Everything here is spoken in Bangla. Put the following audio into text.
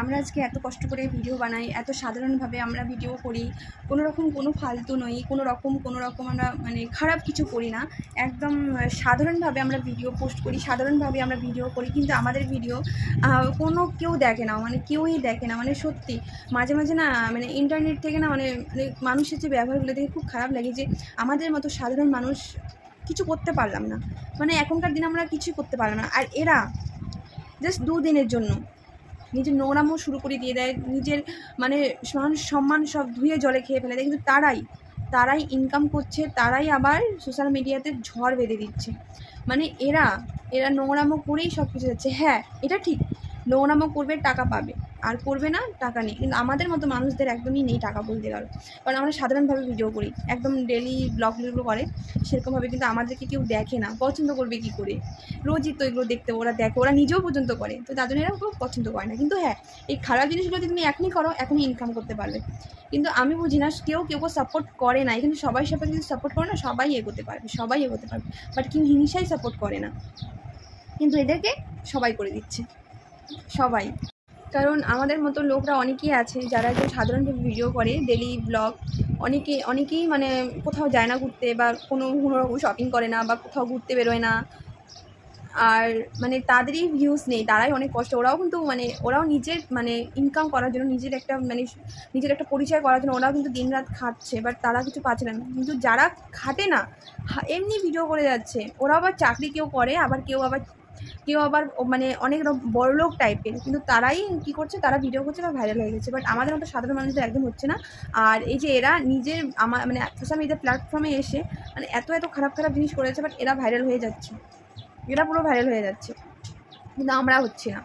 আমরা আজকে এত কষ্ট করে ভিডিও বানাই, এত সাধারণভাবে আমরা ভিডিও করি, কোনো ফালতু নই, কোনো রকম আমরা মানে খারাপ কিছু করি না, একদম সাধারণভাবে আমরা ভিডিও পোস্ট করি, সাধারণভাবে আমরা ভিডিও করি, কিন্তু আমাদের ভিডিও কেউ দেখে না, মানে কেউই দেখে না। মানে সত্যি মাঝে মাঝে না মানে ইন্টারনেট থেকে না মানে মানুষের যে ব্যবহারগুলো দেখে খুব খারাপ লাগে যে আমাদের মতো সাধারণ মানুষ কিছু করতে পারলাম না, মানে এখনকার দিনে আমরা কিছুই করতে পারলাম না। আর এরা জাস্ট 2 দিনের জন্য নিজের নোংরামও শুরু করে দিয়ে দেয়, নিজের মানে সম্মান সব ধুয়ে জলে খেয়ে ফেলে দেয়, কিন্তু তারাই ইনকাম করছে, তারাই আবার সোশ্যাল মিডিয়াতে ঝড় বেঁধে দিচ্ছে। মানে এরা নোংরামো করেই সব কিছু যাচ্ছে। হ্যাঁ, এটা ঠিক, নোংরামো করবে টাকা পাবে, আর করবে না টাকা নেই, কিন্তু আমাদের মতো মানুষদের একদমই নেই টাকা বলতে গেল। কারণ আমরা সাধারণভাবে ভিডিও করি, একদম ডেলি ব্লগগুলো করে সেরকমভাবে, কিন্তু আমাদেরকে কেউ দেখে না, পছন্দ করবে কী করে? রোজই তো এগুলো দেখতে ওরা দেখে, ওরা নিজেও পর্যন্ত করে, তো তার জন্য এরা খুব পছন্দ করে না। কিন্তু হ্যাঁ, এই খারাপ জিনিসগুলো যদি তুমি এখনই করো, এখনই ইনকাম করতে পারবে। কিন্তু আমি বুঝি না, কেউ সাপোর্ট করে না এখানে, সবাই যদি সাপোর্ট করে না, সবাই এগোতে পারবে। বাট কেউ হিংসাই সাপোর্ট করে না, কিন্তু এদেরকে সবাই করে দিচ্ছে, সবাই। কারণ আমাদের মতো লোকরা অনেকেই আছে যারা একদম সাধারণভাবে ভিডিও করে, ডেলি ব্লগ, অনেকেই মানে কোথাও যায় না ঘুরতে, বা কোনো শপিং করে না, বা কোথাও ঘুরতে বেরোয় না, আর মানে তাদেরই ভিউজ নেই, তারাই অনেক কষ্ট, ওরাও নিজের মানে ইনকাম করার জন্য, নিজের একটা পরিচয় করার জন্য ওরাও কিন্তু দিনরাত খাটছে, বাট তারা কিছু পাচ্ছে না। কিন্তু যারা খাটে না, এমনি ভিডিও করে যাচ্ছে, ওরা আবার চাকরি কেউ করে, আবার কেউ আবার মানে অনেক বড়লোক টাইপের, কিন্তু তারাই কী করছে, তারা ভিডিও করছে বা ভাইরাল হয়ে গেছে। বাট আমাদের মতো সাধারণ মানুষদের একদম হচ্ছে না। আর এই যে এরা নিজের মানে সোশ্যাল মিডিয়া প্ল্যাটফর্মে এসে মানে এত খারাপ জিনিস করেছে, বাট এরা ভাইরাল হয়ে যাচ্ছে, এরা পুরো ভাইরাল হয়ে যাচ্ছে, কিন্তু আমরা হচ্ছি না।